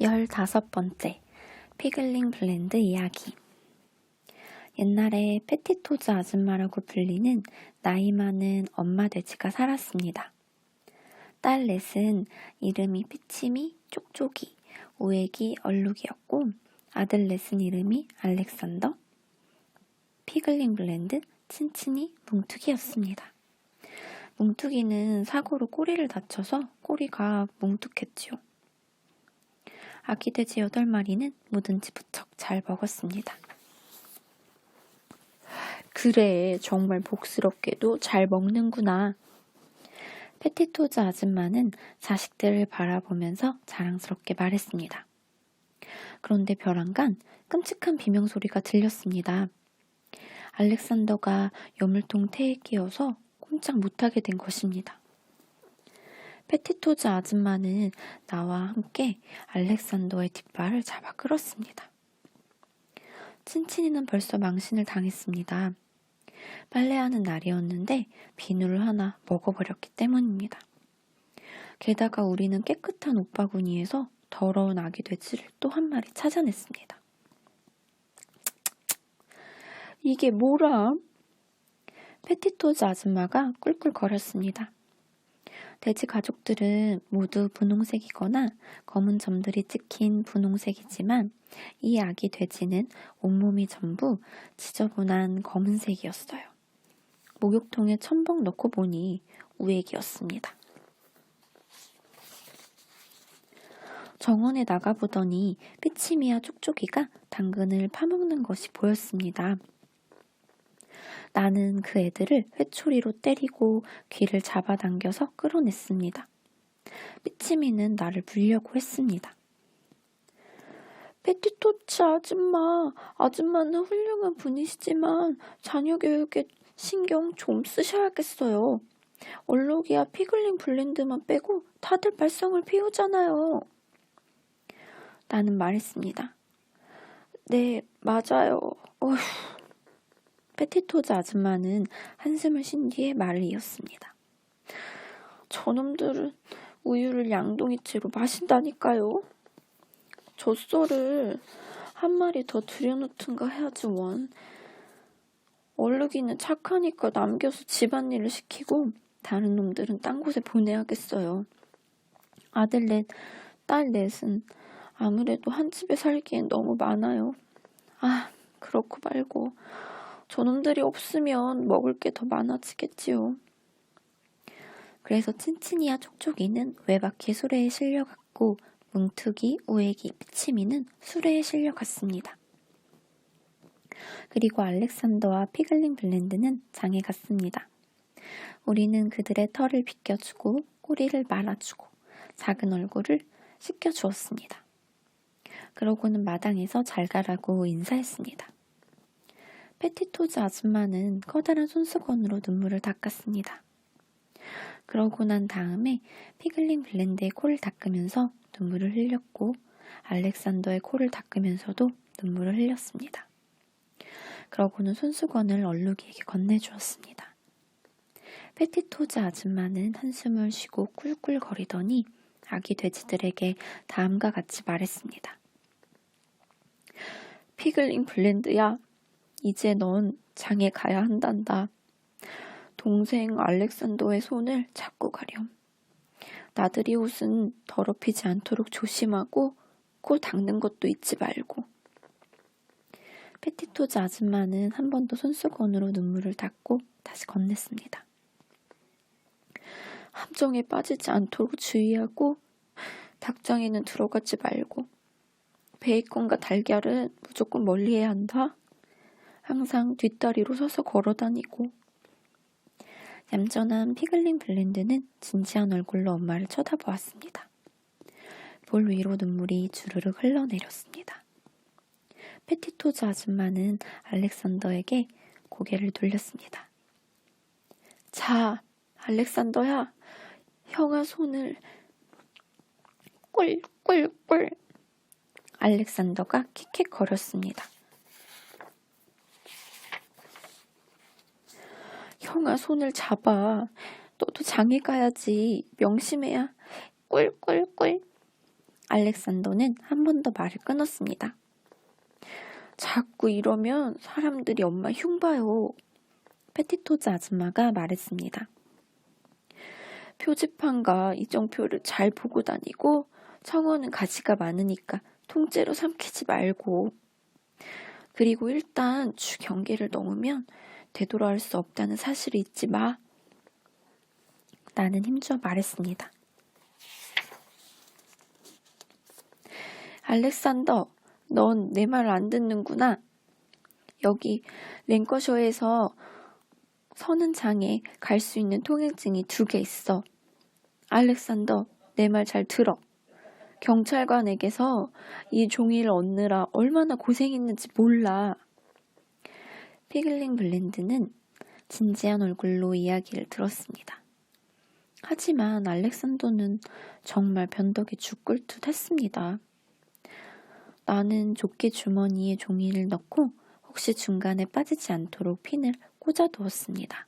15번째 피글링 블렌드 이야기. 옛날에 페티토즈 아줌마라고 불리는 나이 많은 엄마 돼지가 살았습니다. 딸 넷은 이름이 피치미, 쪽쪽이, 우액이, 얼룩이었고 아들 넷은 이름이 알렉산더, 피글링 블렌드, 친친이, 뭉툭이였습니다. 뭉툭이는 사고로 꼬리를 다쳐서 꼬리가 뭉툭했지요. 아기 돼지 8마리는 뭐든지 무척 잘 먹었습니다. 그래, 정말 복스럽게도 잘 먹는구나. 페티토즈 아줌마는 자식들을 바라보면서 자랑스럽게 말했습니다. 그런데 벼랑간 끔찍한 비명소리가 들렸습니다. 알렉산더가 여물통 태에 끼어서 꼼짝 못하게 된 것입니다. 페티토즈 아줌마는 나와 함께 알렉산더의 뒷발을 잡아 끌었습니다. 친친이는 벌써 망신을 당했습니다. 빨래하는 날이었는데 비누를 하나 먹어버렸기 때문입니다. 게다가 우리는 깨끗한 옷바구니에서 더러운 아기 돼지를 또 한 마리 찾아냈습니다. 이게 뭐람? 페티토즈 아줌마가 꿀꿀거렸습니다. 돼지 가족들은 모두 분홍색이거나 검은 점들이 찍힌 분홍색이지만 이 아기 돼지는 온몸이 전부 지저분한 검은색이었어요. 목욕통에 첨벙 넣고 보니 우액이었습니다. 정원에 나가보더니 피치미와 쪽쪽이가 당근을 파먹는 것이 보였습니다. 나는 그 애들을 회초리로 때리고 귀를 잡아당겨서 끌어냈습니다. 피치미는 나를 물려고 했습니다. 페티토츠 아줌마는 훌륭한 분이시지만 자녀 교육에 신경 좀 쓰셔야겠어요. 얼룩이야 피글링 블렌드만 빼고 다들 발성을 피우잖아요. 나는 말했습니다. 네, 맞아요. 어휴. 페티토즈 아줌마는 한숨을 쉰 뒤에 말을 이었습니다. 저놈들은 우유를 양동이째로 마신다니까요. 젖소를 한 마리 더 들여놓든가 해야지 원. 얼룩이는 착하니까 남겨서 집안일을 시키고 다른 놈들은 딴 곳에 보내야겠어요. 아들 넷, 딸 넷은 아무래도 한 집에 살기엔 너무 많아요. 아, 그렇고 말고 저놈들이 없으면 먹을 게 더 많아지겠지요. 그래서 친친이와 촉촉이는 외바퀴 수레에 실려갔고 뭉툭이, 우액이, 피치미는 수레에 실려갔습니다. 그리고 알렉산더와 피글링 블렌드는 장에 갔습니다. 우리는 그들의 털을 빗겨주고 꼬리를 말아주고 작은 얼굴을 씻겨주었습니다. 그러고는 마당에서 잘 가라고 인사했습니다. 페티토즈 아줌마는 커다란 손수건으로 눈물을 닦았습니다. 그러고 난 다음에 피글링 블렌드의 코를 닦으면서 눈물을 흘렸고 알렉산더의 코를 닦으면서도 눈물을 흘렸습니다. 그러고는 손수건을 얼룩이에게 건네주었습니다. 페티토즈 아줌마는 한숨을 쉬고 꿀꿀거리더니 아기 돼지들에게 다음과 같이 말했습니다. 피글링 블렌드야, 이제 넌 장에 가야 한단다. 동생 알렉산더의 손을 잡고 가렴. 나들이 옷은 더럽히지 않도록 조심하고 코 닦는 것도 잊지 말고. 페티토즈 아줌마는 한 번 더 손수건으로 눈물을 닦고 다시 건넸습니다. 함정에 빠지지 않도록 주의하고 닭장에는 들어가지 말고 베이컨과 달걀은 무조건 멀리해야 한다. 항상 뒷다리로 서서 걸어다니고. 얌전한 피글링 블렌드는 진지한 얼굴로 엄마를 쳐다보았습니다. 볼 위로 눈물이 주르륵 흘러내렸습니다. 페티토즈 아줌마는 알렉산더에게 고개를 돌렸습니다. 자, 알렉산더야, 형아 손을 꿀꿀꿀. 알렉산더가 킥킥거렸습니다. 형아 손을 잡아. 너도 장에 가야지. 명심해야. 꿀꿀꿀. 알렉산더는 한 번 더 말을 끊었습니다. 자꾸 이러면 사람들이 엄마 흉봐요. 페티토즈 아줌마가 말했습니다. 표지판과 이정표를 잘 보고 다니고 청어는 가시가 많으니까 통째로 삼키지 말고. 그리고 일단 주 경계를 넘으면 되돌아올 수 없다는 사실을 잊지 마. 나는 힘주어 말했습니다. 알렉산더, 넌 내 말 안 듣는구나. 여기 랭커셔에서 서는 장에 갈 수 있는 통행증이 2개 있어. 알렉산더, 내 말 잘 들어. 경찰관에게서 이 종이를 얻느라 얼마나 고생했는지 몰라. 피글링 블렌드는 진지한 얼굴로 이야기를 들었습니다. 하지만 알렉산더는 정말 변덕에 죽을 듯 했습니다. 나는 조끼 주머니에 종이를 넣고 혹시 중간에 빠지지 않도록 핀을 꽂아두었습니다.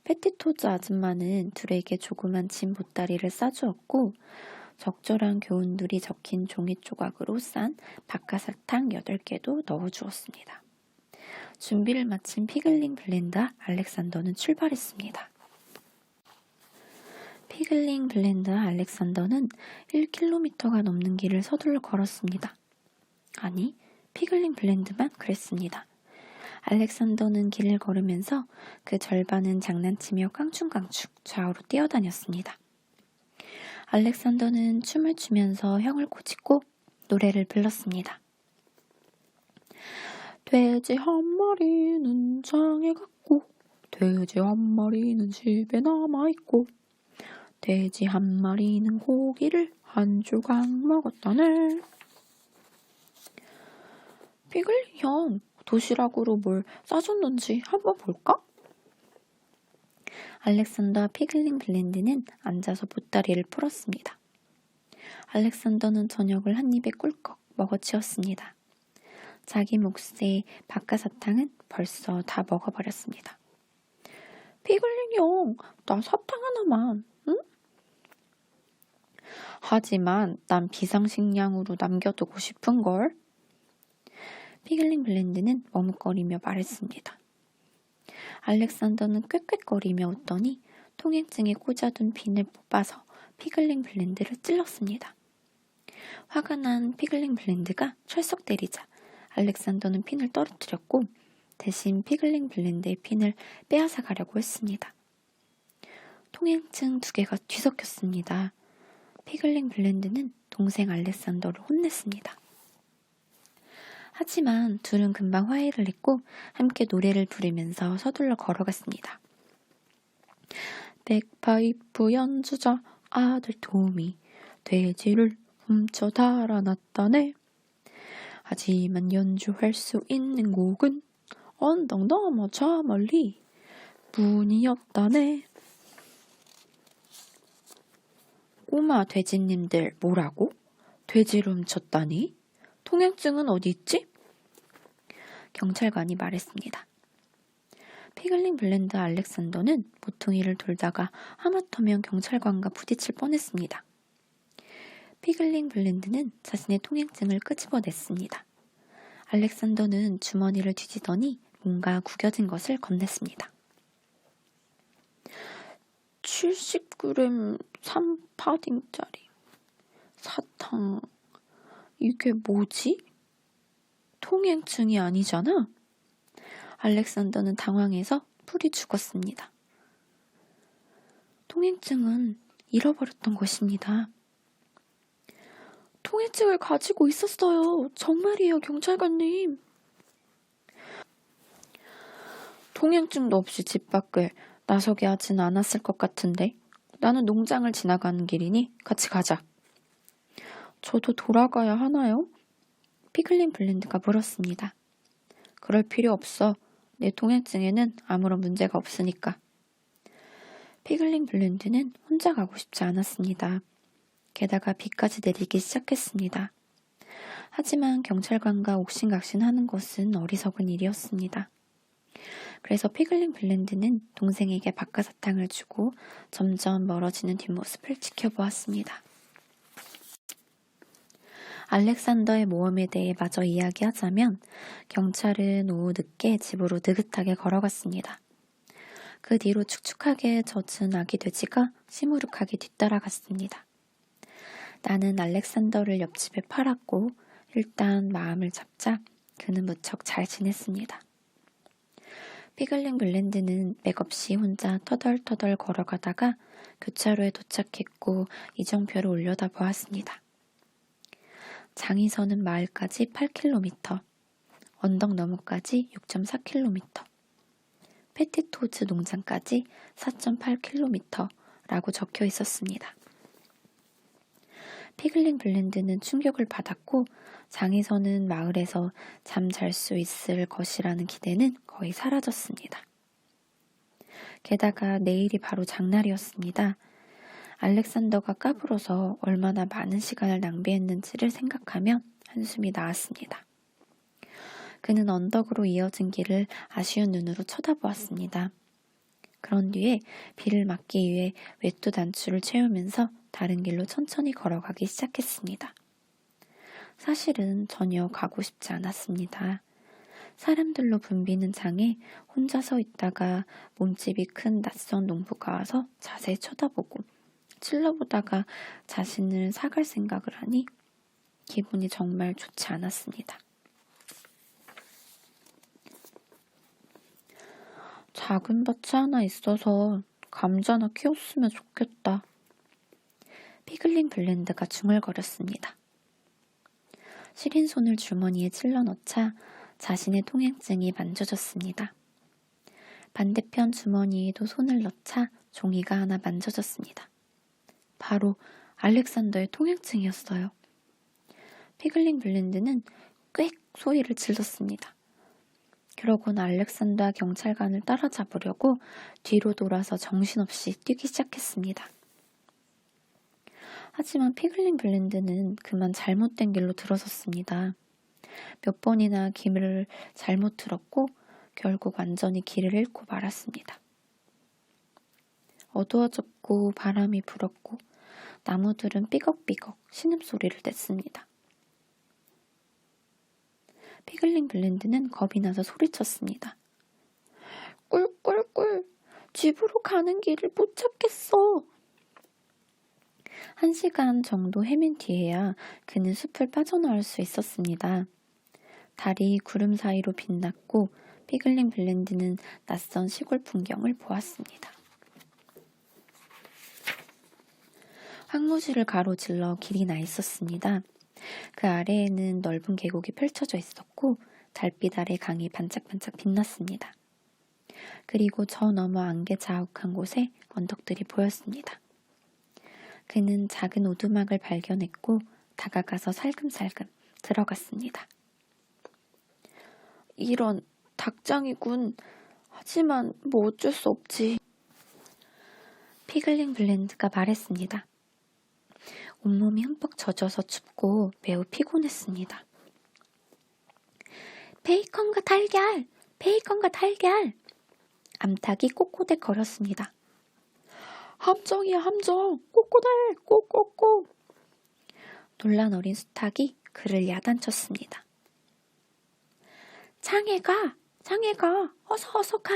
페티토즈 아줌마는 둘에게 조그만 짐 보따리를 싸주었고 적절한 교훈들이 적힌 종이 조각으로 싼 박하사탕 8개도 넣어주었습니다. 준비를 마친 피글링 블렌드와 알렉산더는 출발했습니다. 피글링 블렌드와 알렉산더는 1km가 넘는 길을 서둘러 걸었습니다. 아니, 피글링 블렌드만 그랬습니다. 알렉산더는 길을 걸으면서 그 절반은 장난치며 깡충깡충 좌우로 뛰어다녔습니다. 알렉산더는 춤을 추면서 형을 꼬집고 노래를 불렀습니다. 돼지 한 마리는 장에 갔고 돼지 한 마리는 집에 남아있고 돼지 한 마리는 고기를 한 조각 먹었다네. 피글링 형, 도시락으로 뭘 싸줬는지 한번 볼까? 알렉산더와 피글링 블렌드는 앉아서 보따리를 풀었습니다. 알렉산더는 저녁을 한 입에 꿀꺽 먹어치웠습니다. 자기 몫의 박하사탕은 벌써 다 먹어버렸습니다. 피글링 형, 나 사탕 하나만, 응? 하지만 난 비상식량으로 남겨두고 싶은걸. 피글링 블렌드는 머뭇거리며 말했습니다. 알렉산더는 꽥꽥거리며 웃더니 통행증에 꽂아둔 핀을 뽑아서 피글링 블렌드를 찔렀습니다. 화가 난 피글링 블렌드가 철썩 때리자 알렉산더는 핀을 떨어뜨렸고 대신 피글링 블렌드의 핀을 빼앗아 가려고 했습니다. 통행증 2개가 뒤섞였습니다. 피글링 블렌드는 동생 알렉산더를 혼냈습니다. 하지만 둘은 금방 화해를 했고 함께 노래를 부르면서 서둘러 걸어갔습니다. 백파이프 연주자 아들 톰이 돼지를 훔쳐 달아났다네. 하지만 연주할 수 있는 곡은 언덕 너머 저 멀리 뿐이었다네. 꼬마 돼지님들 뭐라고? 돼지를 훔쳤다니? 통행증은 어디 있지? 경찰관이 말했습니다. 피글링 블렌드 알렉산더는 모퉁이를 돌다가 하마터면 경찰관과 부딪힐 뻔했습니다. 피글링 블렌드는 자신의 통행증을 끄집어냈습니다. 알렉산더는 주머니를 뒤지더니 뭔가 구겨진 것을 건넸습니다. 70g 3파딩짜리 사탕, 이게 뭐지? 통행증이 아니잖아? 알렉산더는 당황해서 풀이 죽었습니다. 통행증은 잃어버렸던 것입니다. 통행증을 가지고 있었어요. 정말이에요, 경찰관님. 통행증도 없이 집 밖을 나서게 하진 않았을 것 같은데 나는 농장을 지나가는 길이니 같이 가자. 저도 돌아가야 하나요? 피글링 블렌드가 물었습니다. 그럴 필요 없어. 내 통행증에는 아무런 문제가 없으니까. 피글링 블렌드는 혼자 가고 싶지 않았습니다. 게다가 비까지 내리기 시작했습니다. 하지만 경찰관과 옥신각신하는 것은 어리석은 일이었습니다. 그래서 피글링 블렌드는 동생에게 박하사탕을 주고 점점 멀어지는 뒷모습을 지켜보았습니다. 알렉산더의 모험에 대해 마저 이야기하자면 경찰은 오후 늦게 집으로 느긋하게 걸어갔습니다. 그 뒤로 축축하게 젖은 아기 돼지가 시무룩하게 뒤따라갔습니다. 나는 알렉산더를 옆집에 팔았고 일단 마음을 잡자 그는 무척 잘 지냈습니다. 피글링 블렌드는 맥없이 혼자 터덜터덜 걸어가다가 교차로에 도착했고 이정표를 올려다보았습니다. 장이 서는 마을까지 8km, 언덕 너머까지 6.4km, 페티토즈 농장까지 4.8km라고 적혀 있었습니다. 피글링 블렌드는 충격을 받았고 장에서는 마을에서 잠잘 수 있을 것이라는 기대는 거의 사라졌습니다. 게다가 내일이 바로 장날이었습니다. 알렉산더가 까불어서 얼마나 많은 시간을 낭비했는지를 생각하면 한숨이 나왔습니다. 그는 언덕으로 이어진 길을 아쉬운 눈으로 쳐다보았습니다. 그런 뒤에 비를 막기 위해 외투 단추를 채우면서 다른 길로 천천히 걸어가기 시작했습니다. 사실은 전혀 가고 싶지 않았습니다. 사람들로 붐비는 장에 혼자 서 있다가 몸집이 큰 낯선 농부가 와서 자세히 쳐다보고 찔러보다가 자신을 사갈 생각을 하니 기분이 정말 좋지 않았습니다. 작은 밭이 하나 있어서 감자나 키웠으면 좋겠다. 피글링 블렌드가 중얼거렸습니다. 시린 손을 주머니에 찔러 넣자 자신의 통행증이 만져졌습니다. 반대편 주머니에도 손을 넣자 종이가 하나 만져졌습니다. 바로 알렉산더의 통행증이었어요. 피글링 블렌드는 꽥 소리를 질렀습니다. 그러곤 알렉산더와 경찰관을 따라잡으려고 뒤로 돌아서 정신없이 뛰기 시작했습니다. 하지만 피글링 블렌드는 그만 잘못된 길로 들어섰습니다. 몇 번이나 길을 잘못 들었고 결국 완전히 길을 잃고 말았습니다. 어두워졌고 바람이 불었고 나무들은 삐걱삐걱 신음소리를 냈습니다. 피글링 블렌드는 겁이 나서 소리쳤습니다. 꿀꿀꿀! 집으로 가는 길을 못 찾겠어! 1시간 정도 헤맨 뒤에야 그는 숲을 빠져나올 수 있었습니다. 달이 구름 사이로 빛났고 피글링 블렌드는 낯선 시골 풍경을 보았습니다. 황무지를 가로질러 길이 나 있었습니다. 그 아래에는 넓은 계곡이 펼쳐져 있었고 달빛 아래 강이 반짝반짝 빛났습니다. 그리고 저 너머 안개 자욱한 곳에 언덕들이 보였습니다. 그는 작은 오두막을 발견했고 다가가서 살금살금 들어갔습니다. 이런 닭장이군. 하지만 뭐 어쩔 수 없지. 피글링 블렌드가 말했습니다. 온몸이 흠뻑 젖어서 춥고 매우 피곤했습니다. 베이컨과 달걀! 베이컨과 달걀! 암탉이 꼬꼬대 거렸습니다. 함정이야 함정! 꼬꼬대! 꼬꼬꼬! 놀란 어린 수탉이 그를 야단쳤습니다. 장애가! 장애가! 어서 가!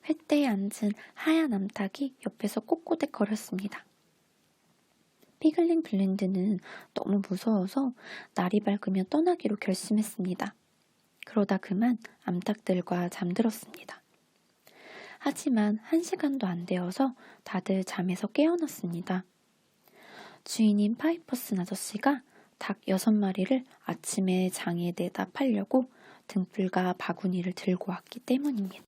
횃대에 앉은 하얀 암탉이 옆에서 꼬꼬대 거렸습니다. 피글링 블렌드는 너무 무서워서 날이 밝으면 떠나기로 결심했습니다. 그러다 그만 암탉들과 잠들었습니다. 하지만 1시간도 안 되어서 다들 잠에서 깨어났습니다. 주인인 파이퍼슨 아저씨가 닭 6마리를 아침에 장에 내다 팔려고 등불과 바구니를 들고 왔기 때문입니다.